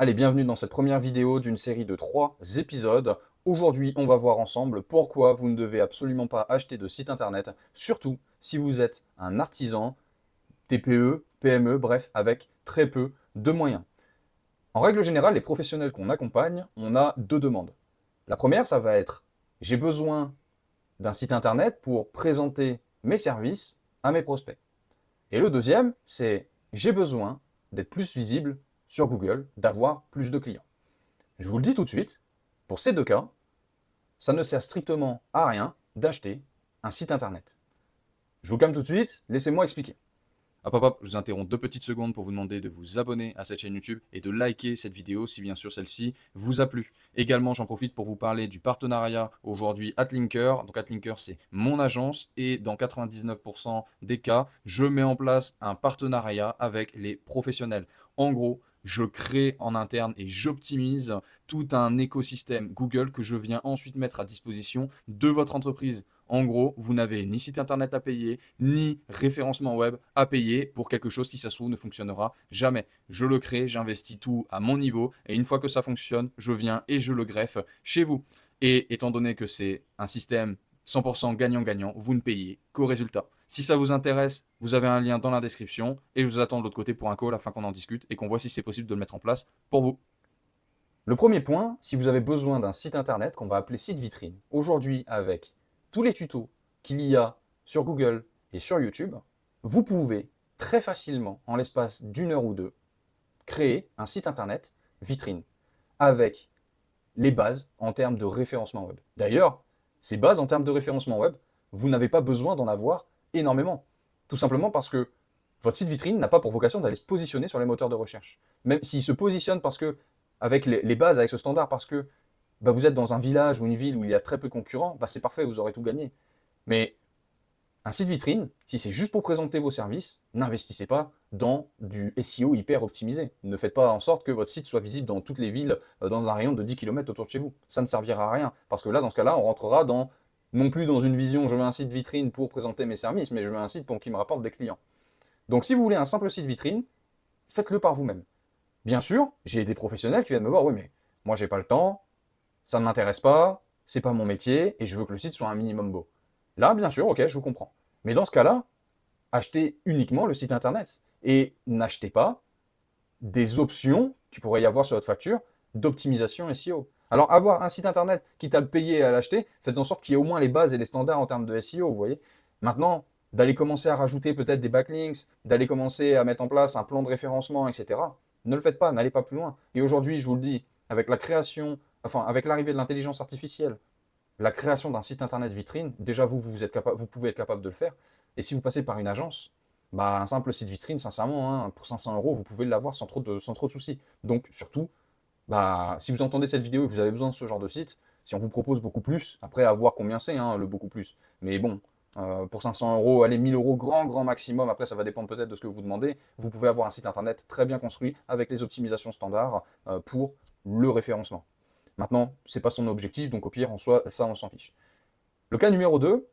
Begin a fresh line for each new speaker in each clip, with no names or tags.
Allez, bienvenue dans cette première vidéo d'une série de 3 épisodes. Aujourd'hui, on va voir ensemble pourquoi vous ne devez absolument pas acheter de site internet, surtout si vous êtes un artisan, TPE, PME, bref, avec très peu de moyens. En règle générale, les professionnels qu'on accompagne, on a deux demandes. La première, ça va être j'ai besoin d'un site internet pour présenter mes services à mes prospects. Et le deuxième, c'est j'ai besoin d'être plus visible sur Google, d'avoir plus de clients. Je vous le dis tout de suite, pour ces deux cas, ça ne sert strictement à rien d'acheter un site internet. Je vous calme tout de suite, laissez-moi expliquer. Hop hop hop, je vous interromps 2 petites secondes pour vous demander de vous abonner à cette chaîne YouTube et de liker cette vidéo si bien sûr celle-ci vous a plu. Également, j'en profite pour vous parler du partenariat aujourd'hui Atlinker. Donc Atlinker, c'est mon agence et dans 99% des cas, je mets en place un partenariat avec les professionnels. En gros, je crée en interne et j'optimise tout un écosystème Google que je viens ensuite mettre à disposition de votre entreprise. En gros, vous n'avez ni site internet à payer, ni référencement web à payer pour quelque chose qui, ça se trouve, ne fonctionnera jamais. Je le crée, j'investis tout à mon niveau, et une fois que ça fonctionne, je viens et je le greffe chez vous. Et étant donné que c'est un système 100% gagnant-gagnant, vous ne payez qu'au résultat. Si ça vous intéresse, vous avez un lien dans la description, et je vous attends de l'autre côté pour un call afin qu'on en discute et qu'on voit si c'est possible de le mettre en place pour vous. Le premier point, si vous avez besoin d'un site internet qu'on va appeler site vitrine, aujourd'hui avec tous les tutos qu'il y a sur Google et sur YouTube, vous pouvez très facilement, en l'espace d'une heure ou deux, créer un site internet vitrine avec les bases en termes de référencement web. D'ailleurs, ces bases en termes de référencement web, vous n'avez pas besoin d'en avoir énormément. Tout simplement parce que votre site vitrine n'a pas pour vocation d'aller se positionner sur les moteurs de recherche. Même s'il se positionne parce que, avec les bases, avec ce standard, parce que vous êtes dans un village ou une ville où il y a très peu de concurrents, c'est parfait, vous aurez tout gagné. Mais un site vitrine, si c'est juste pour présenter vos services, n'investissez pas dans du SEO hyper optimisé. Ne faites pas en sorte que votre site soit visible dans toutes les villes dans un rayon de 10 km autour de chez vous. Ça ne servira à rien. Parce que là, dans ce cas-là, on rentrera non plus dans une vision, je veux un site vitrine pour présenter mes services, mais je veux un site qui me rapporte des clients. Donc si vous voulez un simple site vitrine, faites-le par vous-même. Bien sûr, j'ai des professionnels qui viennent me voir, oui, mais moi j'ai pas le temps, ça ne m'intéresse pas, c'est pas mon métier, et je veux que le site soit un minimum beau. Là, bien sûr, ok, je vous comprends. Mais dans ce cas-là, achetez uniquement le site internet. Et n'achetez pas des options qu'il pourrait y avoir sur votre facture d'optimisation SEO. Alors, avoir un site internet, quitte à le payer et à l'acheter, faites en sorte qu'il y ait au moins les bases et les standards en termes de SEO, vous voyez. Maintenant, d'aller commencer à rajouter peut-être des backlinks, d'aller commencer à mettre en place un plan de référencement, etc. Ne le faites pas, n'allez pas plus loin. Et aujourd'hui, je vous le dis, avec la création, avec l'arrivée de l'intelligence artificielle, la création d'un site internet vitrine, déjà vous pouvez être capable de le faire. Et si vous passez par une agence, un simple site vitrine, sincèrement, pour 500 euros, vous pouvez l'avoir sans trop de soucis. Donc surtout, si vous entendez cette vidéo et que vous avez besoin de ce genre de site, si on vous propose beaucoup plus, après à voir combien c'est, le beaucoup plus. Mais bon, pour 500 euros, allez, 1000 euros, grand maximum, après ça va dépendre peut-être de ce que vous demandez, vous pouvez avoir un site internet très bien construit avec les optimisations standards pour le référencement. Maintenant, ce n'est pas son objectif, donc au pire, en soi, ça, on s'en fiche. Le cas numéro 2,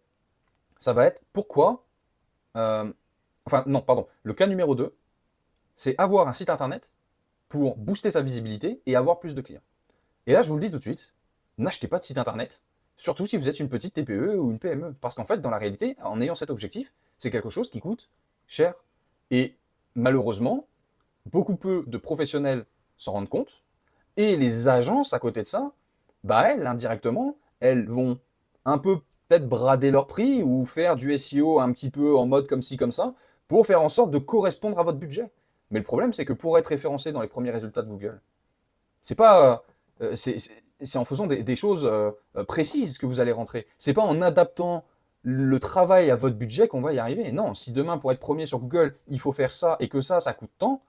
ça va être pourquoi... non, pardon. Le cas numéro 2, c'est avoir un site internet pour booster sa visibilité et avoir plus de clients. Et là, je vous le dis tout de suite, n'achetez pas de site internet, surtout si vous êtes une petite TPE ou une PME. Parce qu'en fait, dans la réalité, en ayant cet objectif, c'est quelque chose qui coûte cher. Et malheureusement, beaucoup peu de professionnels s'en rendent compte. Et les agences, à côté de ça, elles, indirectement, elles vont un peu peut-être brader leur prix ou faire du SEO un petit peu en mode comme ci, comme ça, pour faire en sorte de correspondre à votre budget. Mais le problème, c'est que pour être référencé dans les premiers résultats de Google, c'est pas, c'est en faisant des choses précises que vous allez rentrer. C'est pas en adaptant le travail à votre budget qu'on va y arriver. Non, si demain, pour être premier sur Google, il faut faire ça et que ça coûte tant,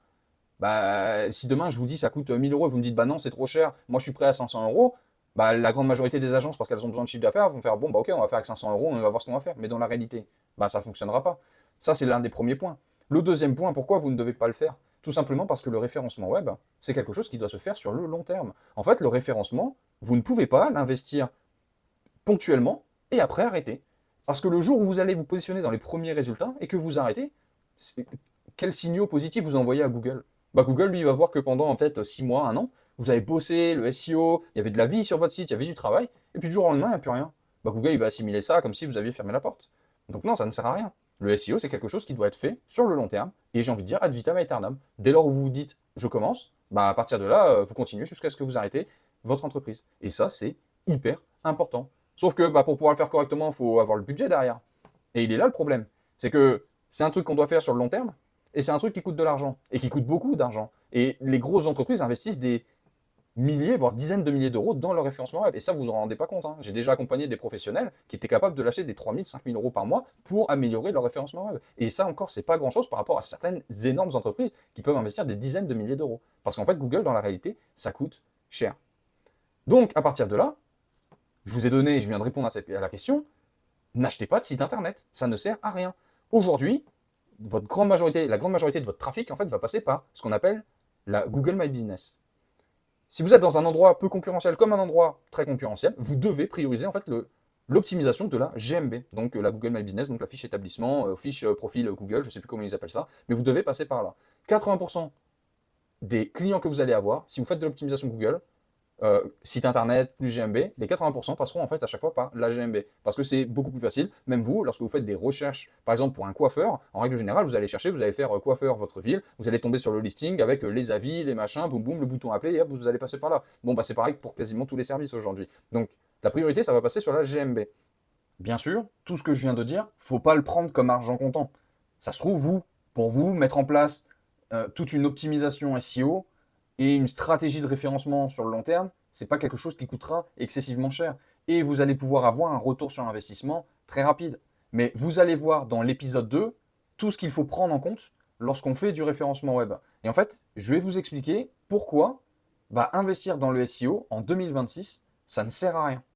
si demain je vous dis ça coûte 1000 euros et vous me dites non, c'est trop cher, moi je suis prêt à 500 euros, la grande majorité des agences, parce qu'elles ont besoin de chiffre d'affaires, vont faire bon, ok, on va faire avec 500 euros, on va voir ce qu'on va faire. Mais dans la réalité, ça ne fonctionnera pas. Ça, c'est l'un des premiers points. Le deuxième point, pourquoi vous ne devez pas le faire? Tout simplement parce que le référencement web, c'est quelque chose qui doit se faire sur le long terme. En fait, le référencement, vous ne pouvez pas l'investir ponctuellement et après arrêter. Parce que le jour où vous allez vous positionner dans les premiers résultats et que vous arrêtez, quels signaux positifs vous envoyez à Google? Bah, Google, lui, il va voir que pendant peut-être 6 mois, un an, vous avez bossé le SEO, il y avait de la vie sur votre site, il y avait du travail, et puis du jour au lendemain, il n'y a plus rien. Bah, Google, il va assimiler ça comme si vous aviez fermé la porte. Donc non, ça ne sert à rien. Le SEO, c'est quelque chose qui doit être fait sur le long terme, et j'ai envie de dire ad vitam aeternam. Dès lors où vous vous dites, je commence, bah, à partir de là, vous continuez jusqu'à ce que vous arrêtez votre entreprise. Et ça, c'est hyper important. Sauf que bah, pour pouvoir le faire correctement, il faut avoir le budget derrière. Et il est là le problème. C'est que c'est un truc qu'on doit faire sur le long terme, et c'est un truc qui coûte de l'argent, et qui coûte beaucoup d'argent. Et les grosses entreprises investissent des milliers, voire dizaines de milliers d'euros dans leur référencement web. Et ça, vous vous en rendez pas compte, hein. J'ai déjà accompagné des professionnels qui étaient capables de lâcher des 3 000, 5 000 euros par mois pour améliorer leur référencement web. Et ça encore, c'est pas grand-chose par rapport à certaines énormes entreprises qui peuvent investir des dizaines de milliers d'euros. Parce qu'en fait, Google, dans la réalité, ça coûte cher. Donc, à partir de là, je vous ai donné, je viens de répondre à la question, n'achetez pas de site internet, ça ne sert à rien. Aujourd'hui, la grande majorité de votre trafic en fait va passer par ce qu'on appelle la Google My Business. Si vous êtes dans un endroit peu concurrentiel comme un endroit très concurrentiel, vous devez prioriser en fait l'optimisation de la GMB, donc la Google My Business, donc la fiche établissement, fiche profil Google, je ne sais plus comment ils appellent ça, mais vous devez passer par là. 80% des clients que vous allez avoir, si vous faites de l'optimisation Google, site internet plus GMB, les 80% passeront en fait à chaque fois par la GMB. Parce que c'est beaucoup plus facile. Même vous, lorsque vous faites des recherches, par exemple pour un coiffeur, en règle générale, vous allez chercher, vous allez faire coiffeur votre ville, vous allez tomber sur le listing avec les avis, les machins, boum boum, le bouton appeler, et hop, vous allez passer par là. Bon, bah c'est pareil pour quasiment tous les services aujourd'hui. Donc la priorité, ça va passer sur la GMB. Bien sûr, tout ce que je viens de dire, faut pas le prendre comme argent comptant. Ça se trouve, pour vous, mettre en place toute une optimisation SEO et une stratégie de référencement sur le long terme, c'est pas quelque chose qui coûtera excessivement cher. Et vous allez pouvoir avoir un retour sur investissement très rapide. Mais vous allez voir dans l'épisode 2 tout ce qu'il faut prendre en compte lorsqu'on fait du référencement web. Et en fait, je vais vous expliquer pourquoi investir dans le SEO en 2026, ça ne sert à rien.